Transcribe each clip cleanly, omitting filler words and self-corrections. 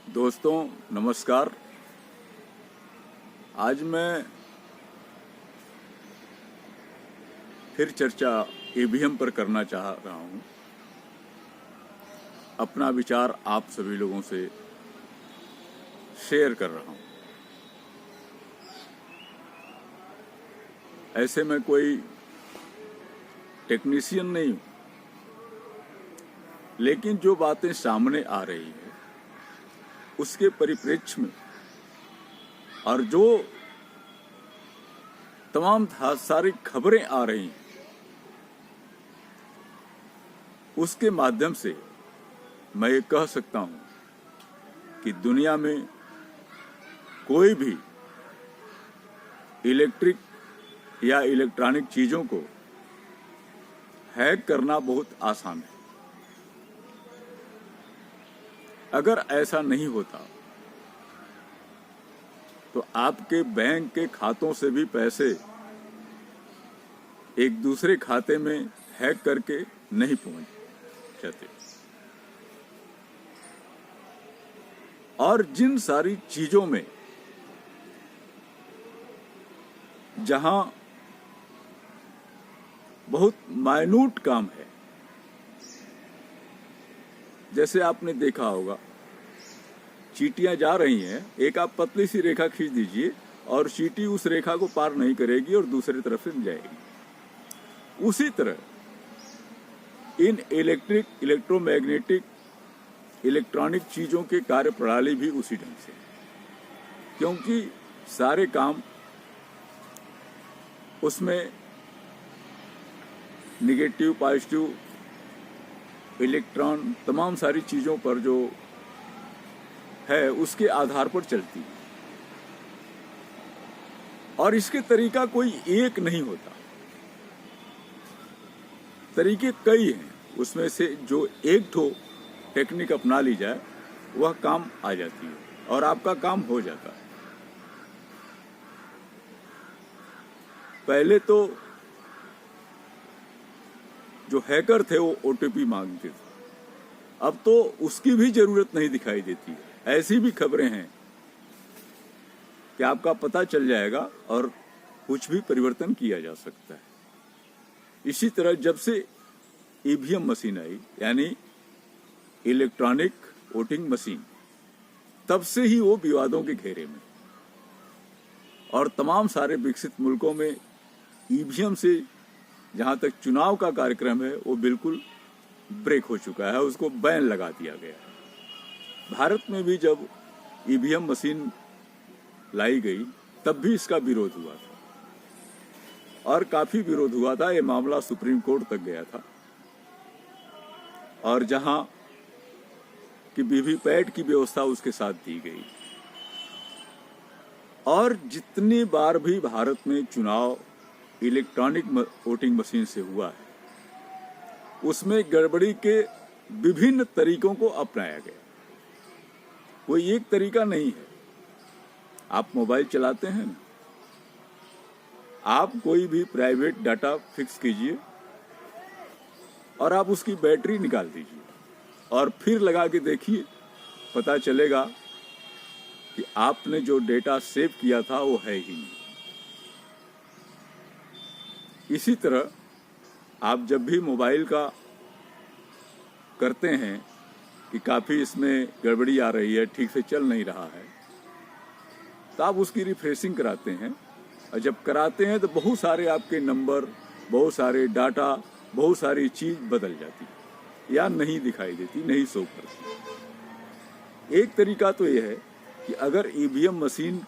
दोस्तों नमस्कार। आज मैं फिर चर्चा ईवीएम पर करना चाह रहा हूं। अपना विचार आप सभी लोगों से शेयर कर रहा हूं। ऐसे में कोई टेक्नीशियन नहीं हूं, लेकिन जो बातें सामने आ रही है उसके परिप्रेक्ष्य में और जो तमाम सारी खबरें आ रही हैं उसके माध्यम से मैं ये कह सकता हूं कि दुनिया में कोई भी इलेक्ट्रिक या इलेक्ट्रॉनिक चीजों को हैक करना बहुत आसान है। अगर ऐसा नहीं होता तो आपके बैंक के खातों से भी पैसे एक दूसरे खाते में हैक करके नहीं पहुंच जाते। और जिन सारी चीजों में जहां बहुत माइन्यूट काम है, जैसे आपने देखा होगा चींटियां जा रही हैं, एक आप पतली सी रेखा खींच दीजिए और चींटी उस रेखा को पार नहीं करेगी और दूसरी तरफ से जाएगी। उसी तरह इन इलेक्ट्रिक, इलेक्ट्रोमैग्नेटिक, इलेक्ट्रॉनिक चीजों के कार्य प्रणाली भी उसी ढंग से, क्योंकि सारे काम उसमें निगेटिव, पॉजिटिव इलेक्ट्रॉन, तमाम सारी चीजों पर जो है उसके आधार पर चलती है। और इसके तरीका कोई एक नहीं होता, तरीके कई हैं। उसमें से जो एक ठो टेक्निक अपना ली जाए वह काम आ जाती है और आपका काम हो जाता है। पहले तो जो हैकर थे वो ओटीपी मांगते थे, अब तो उसकी भी जरूरत नहीं दिखाई देती है। ऐसी भी खबरें हैं कि आपका पता चल जाएगा और कुछ भी परिवर्तन किया जा सकता है। इसी तरह जब से ईवीएम मशीन आई, यानी इलेक्ट्रॉनिक वोटिंग मशीन, तब से ही वो विवादों के घेरे में, और तमाम सारे विकसित मुल्कों में ईवीएम से जहां तक चुनाव का कार्यक्रम है वो बिल्कुल ब्रेक हो चुका है, उसको बैन लगा दिया गया है। भारत में भी जब ईवीएम मशीन लाई गई तब भी इसका विरोध हुआ था और काफी विरोध हुआ था। ये मामला सुप्रीम कोर्ट तक गया था और जहां कि वीवीपैट की व्यवस्था उसके साथ दी गई। और जितनी बार भी भारत में चुनाव इलेक्ट्रॉनिक वोटिंग मशीन से हुआ है उसमें गड़बड़ी के विभिन्न तरीकों को अपनाया गया। कोई एक तरीका नहीं है। आप मोबाइल चलाते हैं ना, आप कोई भी प्राइवेट डाटा फिक्स कीजिए और आप उसकी बैटरी निकाल दीजिए और फिर लगा के देखिए, पता चलेगा कि आपने जो डेटा सेव किया था वो है ही नहीं। इसी तरह आप जब भी मोबाइल का करते हैं कि काफी इसमें गड़बड़ी आ रही है, ठीक से चल नहीं रहा है, तो आप उसकी रिफ्रेशिंग कराते हैं और जब कराते हैं तो बहुत सारे आपके नंबर, बहुत सारे डाटा, बहुत सारी चीज बदल जाती है या नहीं दिखाई देती, नहीं शो करती। एक तरीका तो यह है कि अगर ईवीएम मशीन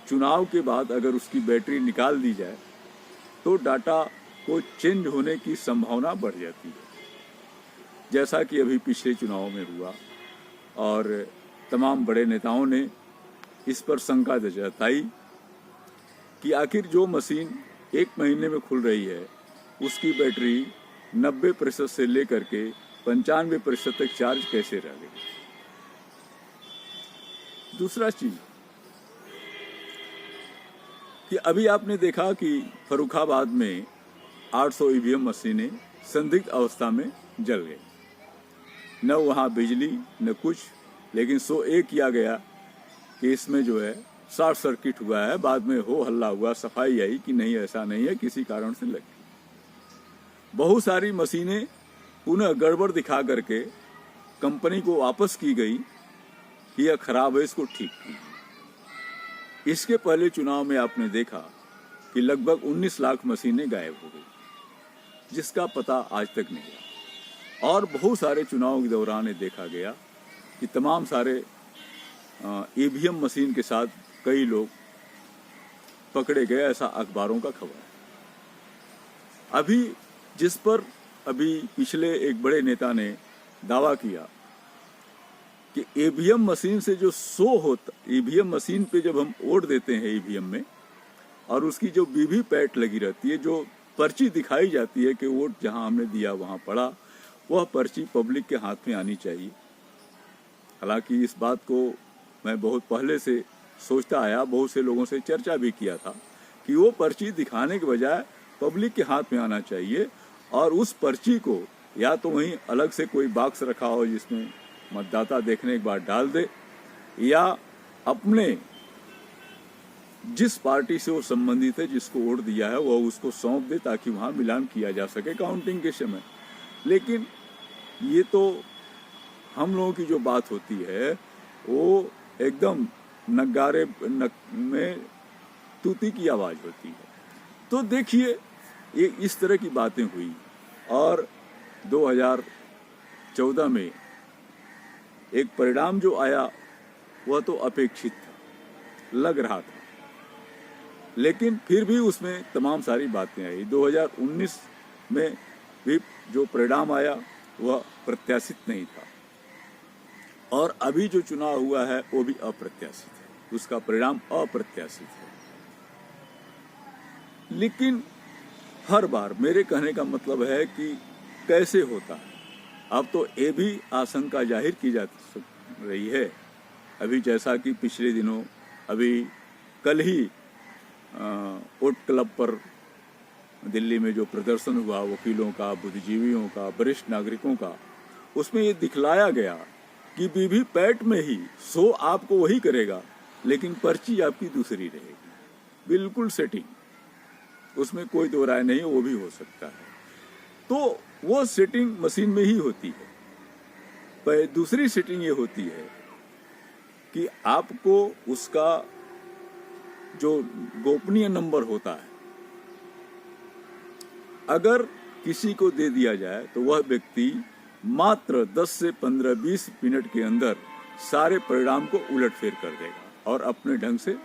चुनाव के बाद अगर उसकी बैटरी निकाल दी जाए तो डाटा को चेंज होने की संभावना बढ़ जाती है, जैसा कि अभी पिछले चुनाव में हुआ। और तमाम बड़े नेताओं ने इस पर शंका जताई कि आखिर जो मशीन 1 महीने में खुल रही है उसकी बैटरी 90% से लेकर के 95% तक चार्ज कैसे रह गई। दूसरा चीज कि अभी आपने देखा कि फर्रुखाबाद में 800 ईवीएम मशीनें संदिग्ध अवस्था में जल गई। न वहां बिजली न कुछ, लेकिन सो ये किया गया कि इसमें जो है शॉर्ट सर्किट हुआ है। बाद में हो हल्ला हुआ, सफाई आई कि नहीं ऐसा नहीं है, किसी कारण से लगी। बहुत सारी मशीनें पुनः गड़बड़ दिखा करके कंपनी को वापस की गई कि यह खराब है, इसको ठीक कीजिए। इसके पहले चुनाव में आपने देखा कि लगभग 19 लाख मशीनें गायब हो गई, जिसका पता आज तक नहीं है। और बहुत सारे चुनावों के दौरान देखा गया कि तमाम सारे ईवीएम मशीन के साथ कई लोग पकड़े गए, ऐसा अखबारों का खबर है। अभी जिस पर अभी पिछले एक बड़े नेता ने दावा किया कि ईवीएम मशीन से जो शो होता, ईवीएम मशीन पे जब हम वोट देते हैं ईवीएम में, और उसकी जो वीवीपैट लगी रहती है, जो पर्ची दिखाई जाती है कि वोट जहां हमने दिया वहां पड़ा, वह पर्ची पब्लिक के हाथ में आनी चाहिए। हालांकि इस बात को मैं बहुत पहले से सोचता आया, बहुत से लोगों से चर्चा भी किया था कि वो पर्ची दिखाने के बजाय पब्लिक के हाथ में आना चाहिए, और उस पर्ची को या तो वहीं अलग से कोई बॉक्स रखा हो जिसमें मतदाता देखने के बाद डाल दे, या अपने जिस पार्टी से वो संबंधित है, जिसको वोट दिया है, वह उसको सौंप दे ताकि वहां मिलान किया जा सके काउंटिंग के समय। लेकिन ये तो हम लोगों की जो बात होती है वो एकदम नगारे में तूती की आवाज होती है। तो देखिए ये इस तरह की बातें हुई, और 2014 में एक परिणाम जो आया वह तो अपेक्षित था, लग रहा था, लेकिन फिर भी उसमें तमाम सारी बातें आई। 2019 में भी जो परिणाम आया वह प्रत्याशित नहीं था, और अभी जो चुनाव हुआ है वो भी अप्रत्याशित है, उसका परिणाम अप्रत्याशित है। लेकिन हर बार मेरे कहने का मतलब है कि कैसे होता है। अब तो ये भी आशंका जाहिर की जा रही है, अभी जैसा कि पिछले दिनों, अभी कल ही वोट क्लब पर दिल्ली में जो प्रदर्शन हुआ वकीलों का, बुद्धिजीवियों का, वरिष्ठ नागरिकों का, उसमें ये दिखलाया गया कि वीवीपैट में ही शो आपको वही करेगा, लेकिन पर्ची आपकी दूसरी रहेगी। बिल्कुल सेटिंग, उसमें कोई दो राय नहीं, वो भी हो सकता है। तो वो सेटिंग मशीन में ही होती है। पर दूसरी सेटिंग ये होती है कि आपको उसका जो गोपनीय नंबर होता है, अगर किसी को दे दिया जाए तो वह व्यक्ति मात्र 10 से 15-20 मिनट के अंदर सारे परिणाम को उलटफेर कर देगा और अपने ढंग से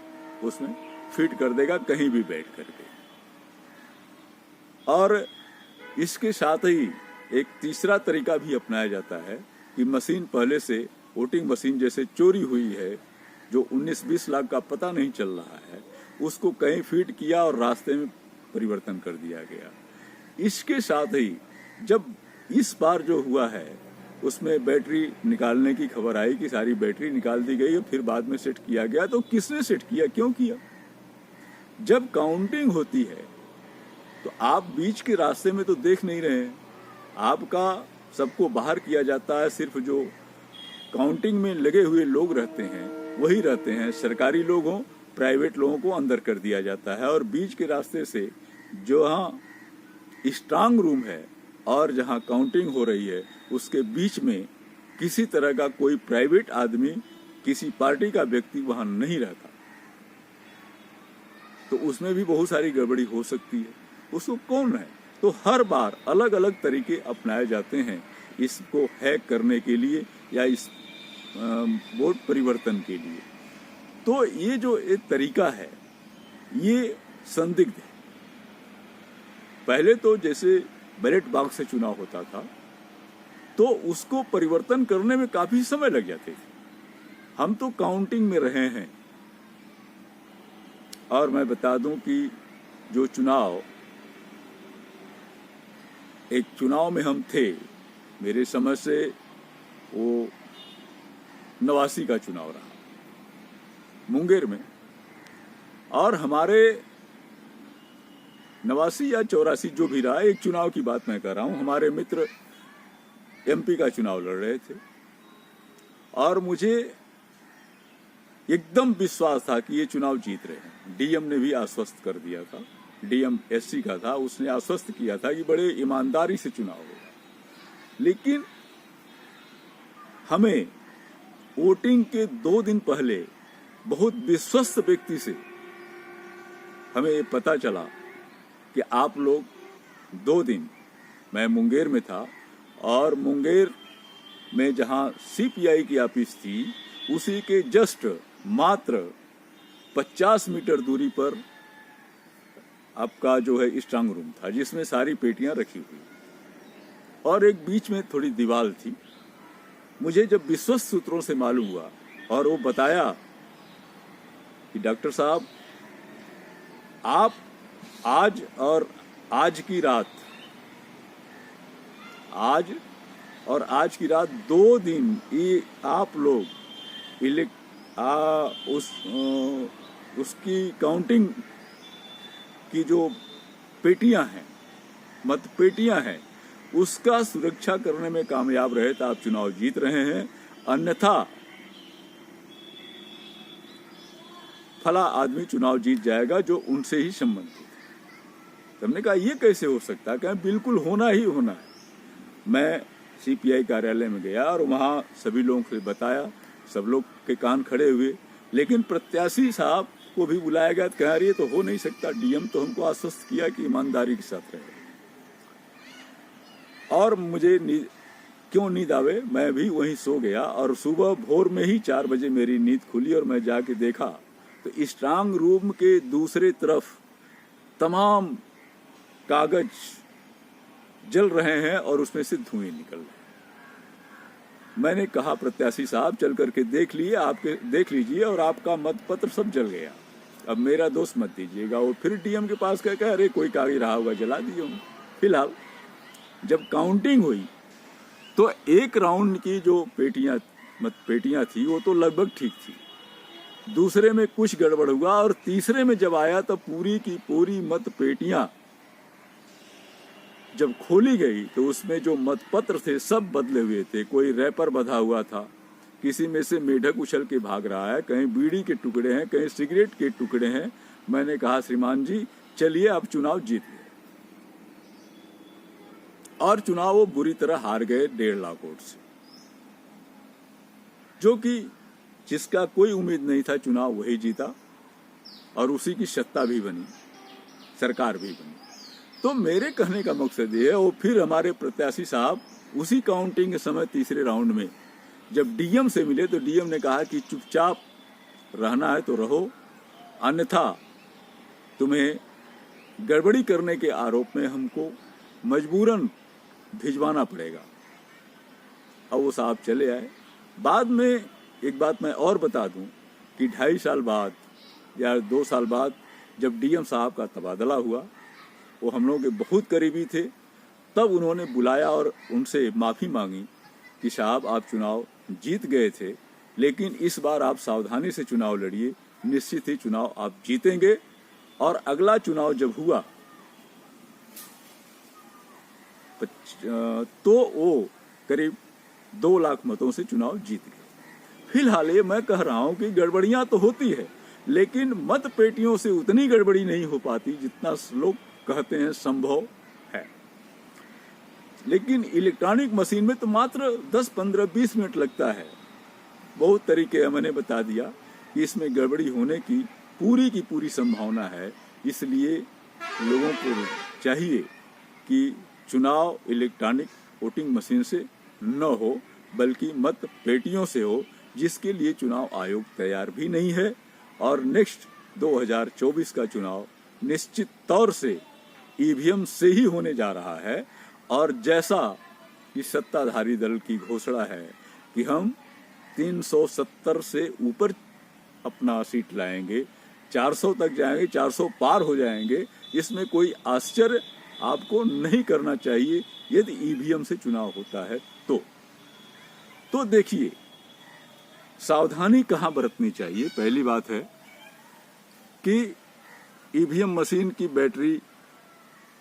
उसमें फिट कर देगा, कहीं भी बैठ करके। और इसके साथ ही एक तीसरा तरीका भी अपनाया जाता है कि मशीन पहले से, वोटिंग मशीन जैसे चोरी हुई है, जो 19-20 लाख का पता नहीं चल रहा है, उसको कहीं फिट किया और रास्ते में परिवर्तन कर दिया गया। इसके साथ ही जब इस बार जो हुआ है उसमें बैटरी निकालने की खबर आई कि सारी बैटरी निकाल दी गई और फिर बाद में सेट किया गया, तो किसने सेट किया, क्यों किया? जब काउंटिंग होती है तो आप बीच के रास्ते में तो देख नहीं रहे हैं, आपका सबको बाहर किया जाता है, सिर्फ जो काउंटिंग में लगे हुए लोग रहते हैं वही रहते हैं, सरकारी लोग हों, प्राइवेट लोगों को अंदर कर दिया जाता है। और बीच के रास्ते से जो हाँ स्ट्रांग रूम है और जहाँ काउंटिंग हो रही है उसके बीच में किसी तरह का कोई प्राइवेट आदमी, किसी पार्टी का व्यक्ति वहाँ नहीं रहता, तो उसमें भी बहुत सारी गड़बड़ी हो सकती है। उसको कौन है? तो हर बार अलग अलग तरीके अपनाए जाते हैं इसको हैक करने के लिए या इस वोट परिवर्तन के लिए। तो ये जो एक तरीका है ये संदिग्ध है। पहले तो जैसे बैलेट बॉक्स से चुनाव होता था तो उसको परिवर्तन करने में काफी समय लग जाते थे। हम तो काउंटिंग में रहे हैं, और मैं बता दूं कि जो चुनाव, एक चुनाव में हम थे, मेरे समझ से वो 89 का चुनाव रहा मुंगेर में, और हमारे 89 या 84 जो भी रहा, एक चुनाव की बात मैं कर रहा हूं, हमारे मित्र एमपी का चुनाव लड़ रहे थे और मुझे एकदम विश्वास था कि ये चुनाव जीत रहे हैं। डीएम ने भी आश्वस्त कर दिया था, डीएम एससी का था, उसने आश्वस्त किया था कि बड़े ईमानदारी से चुनाव होगा। लेकिन हमें वोटिंग के 2 दिन पहले बहुत विश्वस्त व्यक्ति से हमें ये पता चला कि आप लोग 2 दिन, मैं मुंगेर में था और मुंगेर में जहां सीपीआई की ऑफिस थी उसी के जस्ट मात्र 50 मीटर दूरी पर आपका जो है स्ट्रांग रूम था, जिसमें सारी पेटियां रखी हुई और एक बीच में थोड़ी दीवार थी। मुझे जब विश्वस्त सूत्रों से मालूम हुआ और वो बताया कि डॉक्टर साहब आप आज और आज की रात 2 दिन ये आप लोग उसकी काउंटिंग की जो पेटियां हैं, मत पेटियां हैं, उसका सुरक्षा करने में कामयाब रहे तो आप चुनाव जीत रहे हैं, अन्यथा फला आदमी चुनाव जीत जाएगा जो उनसे ही संबंधित है। हमने कहा ये कैसे हो सकता है? कहा बिल्कुल होना ही होना है। मैं सीपीआई कार्यालय में गया और वहां सभी लोगों से बताया, सब लोग के कान खड़े हुए, लेकिन प्रत्याशी साहब को भी बुलाया गया। कह रही है तो हो नहीं सकता, डीएम तो हमको आश्वस्त किया कि ईमानदारी के साथ रहे। और मुझे क्यों नींद आवे, मैं भी वहीं सो गया और सुबह भोर में ही 4 बजे मेरी नींद खुली और मैं जाके देखा तो स्ट्रांग रूम के दूसरे तरफ तमाम कागज जल रहे हैं और उसमें से धुएं निकल रहे हैं। मैंने कहा प्रत्याशी साहब चल करके देख लीजिए और आपका मत पत्र सब जल गया, अब मेरा दोष मत दीजिएगा। वो फिर डीएम के पास कह अरे कोई कागज रहा होगा जला दिए होंगे। फिलहाल जब काउंटिंग हुई तो एक राउंड की जो पेटियां थी वो तो लगभग ठीक थी, दूसरे में कुछ गड़बड़ हुआ और तीसरे में जब आया तो पूरी की पूरी मत पेटियां जब खोली गई तो उसमें जो मतपत्र थे सब बदले हुए थे। कोई रैपर बंधा हुआ था, किसी में से मेढक उछल के भाग रहा है, कहीं बीड़ी के टुकड़े हैं, कहीं सिगरेट के टुकड़े हैं। मैंने कहा श्रीमान जी चलिए आप चुनाव जीत गए, और चुनाव वो बुरी तरह हार गए 1.5 लाख वोट से, जो कि जिसका कोई उम्मीद नहीं था चुनाव वही जीता और उसी की सत्ता भी बनी, सरकार भी बनी। तो मेरे कहने का मकसद ये है, वो फिर हमारे प्रत्याशी साहब उसी काउंटिंग के समय तीसरे राउंड में जब डीएम से मिले तो डीएम ने कहा कि चुपचाप रहना है तो रहो, अन्यथा तुम्हें गड़बड़ी करने के आरोप में हमको मजबूरन भिजवाना पड़ेगा। अब वो साहब चले आए। बाद में एक बात मैं और बता दूं कि 2.5 साल बाद या 2 साल बाद जब डीएम साहब का तबादला हुआ, वो हम लोगों के बहुत करीबी थे, तब उन्होंने बुलाया और उनसे माफ़ी मांगी कि साहब आप चुनाव जीत गए थे, लेकिन इस बार आप सावधानी से चुनाव लड़िए, निश्चित ही चुनाव आप जीतेंगे। और अगला चुनाव जब हुआ तो वो करीब 2 लाख मतों से चुनाव जीत गए। फिलहाल ये मैं कह रहा हूं कि गड़बड़ियां तो होती है, लेकिन मत पेटियों से उतनी गड़बड़ी नहीं हो पाती जितना लोग कहते हैं संभव है। लेकिन इलेक्ट्रॉनिक मशीन में तो मात्र 10, 15, 20 मिनट लगता है। बहुत तरीके मैंने बता दिया कि इसमें गड़बड़ी होने की पूरी संभावना है। इसलिए लोगों को चाहिए कि चुनाव इलेक्ट्रॉनिक वोटिंग मशीन से न हो, बल्कि मत पेटियों से हो, जिसके लिए चुनाव आयोग तैयार भी नहीं है। और नेक्स्ट 2024 का चुनाव निश्चित तौर से ईवीएम से ही होने जा रहा है। और जैसा कि सत्ताधारी दल की घोषणा है कि हम 370 से ऊपर अपना सीट लाएंगे, 400 तक जाएंगे, 400 पार हो जाएंगे, इसमें कोई आश्चर्य आपको नहीं करना चाहिए यदि ईवीएम से चुनाव होता है तो देखिए सावधानी कहाँ बरतनी चाहिए। पहली बात है कि ईवीएम मशीन की बैटरी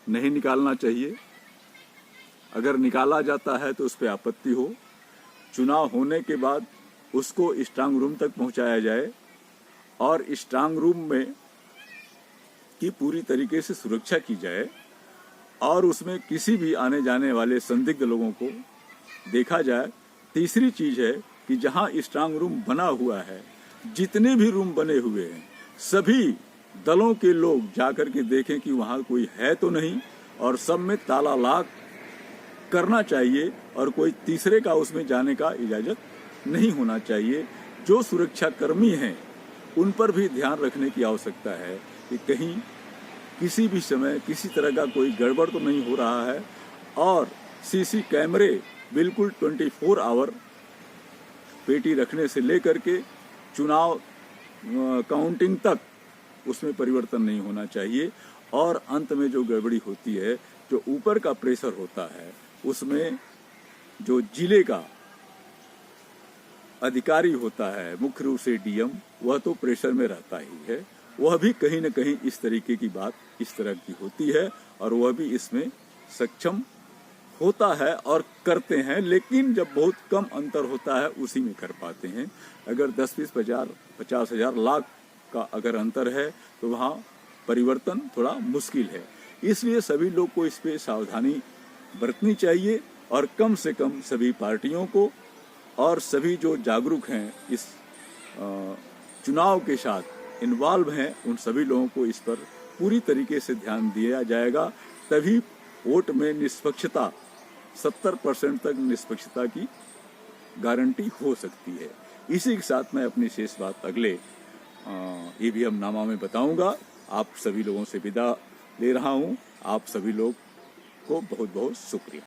नहीं निकालना चाहिए, अगर निकाला जाता है तो उस पर आपत्ति हो। चुनाव होने के बाद उसको स्ट्रांग रूम तक पहुंचाया जाए और स्ट्रांग रूम में की पूरी तरीके से सुरक्षा की जाए और उसमें किसी भी आने जाने वाले संदिग्ध लोगों को देखा जाए। तीसरी चीज है कि जहां स्ट्रांग रूम बना हुआ है, जितने भी रूम बने हुए हैं, सभी दलों के लोग जाकर के देखें कि वहां कोई है तो नहीं, और सब में ताला लॉक करना चाहिए और कोई तीसरे का उसमें जाने का इजाजत नहीं होना चाहिए। जो सुरक्षा कर्मी हैं उन पर भी ध्यान रखने की आवश्यकता है कि कहीं किसी भी समय किसी तरह का कोई गड़बड़ तो नहीं हो रहा है, और सीसी कैमरे बिल्कुल 24 आवर पेटी रखने से लेकर के चुनाव काउंटिंग तक उसमें परिवर्तन नहीं होना चाहिए। और अंत में जो गड़बड़ी होती है, जो ऊपर का प्रेशर होता है, उसमें जो जिले का अधिकारी होता है, मुख्य रूप से डीएम, वह तो प्रेशर में रहता ही है, वह भी कहीं न कहीं इस तरीके की बात इस तरह की होती है और वह भी इसमें सक्षम होता है और करते हैं। लेकिन जब बहुत कम अंतर होता है उसी में कर पाते हैं। अगर 10-20, 50 हजार, लाख का अगर अंतर है तो वहाँ परिवर्तन थोड़ा मुश्किल है। इसलिए सभी लोग को इस पे सावधानी बरतनी चाहिए और कम से कम सभी पार्टियों को और सभी जो जागरूक हैं, इस चुनाव के साथ इन्वॉल्व हैं, उन सभी लोगों को इस पर पूरी तरीके से ध्यान दिया जाएगा। तभी वोट में निष्पक्षता 70% तक निष्पक्षता की गारंटी हो सकती है। इसी के साथ मैं अपनी शेष बात अगले ईवीएम नामा में बताऊंगा। आप सभी लोगों से विदा ले रहा हूं। आप सभी लोग को बहुत बहुत शुक्रिया।